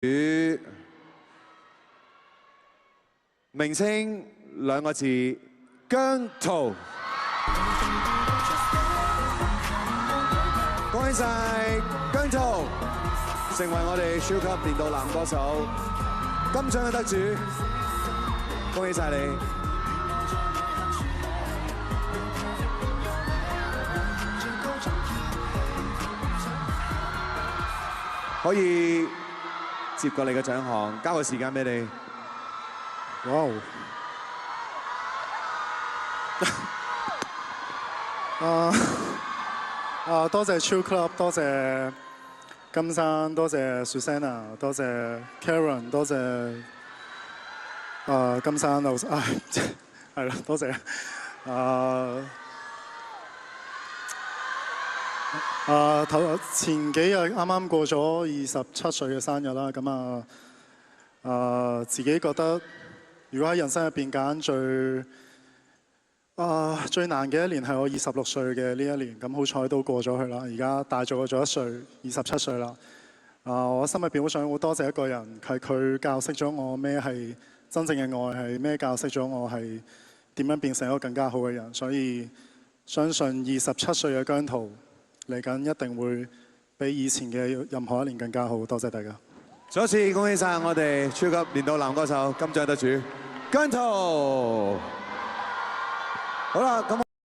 與名稱兩個字，姜濤。恭喜晒姜濤，成為我哋超級年度男歌手金獎嘅得主，恭喜晒你！可以接過你嘅獎項，交個時間俾你。哇！多謝 Chill Club， 多謝金山，多謝 Susanna， 多謝 Karen， 多謝金山老師，係啦，多謝前幾日啱啱過咗27歲嘅生日啦，咁自己覺得如果喺人生入邊揀最難嘅一年係我26歲嘅呢一年，咁好彩都過咗去啦。而家大咗1歲，27歲啦。我心入邊好想好多謝一個人，係佢教識咗我咩係真正嘅愛，係咩教識咗我係點樣變成一個更加好嘅人。所以相信27歲嘅姜濤嚟緊一定會比以前嘅任何一年更加好。多謝大家。再一次恭喜晒我哋超級年度男歌手金獎得主姜濤。好啦，咁。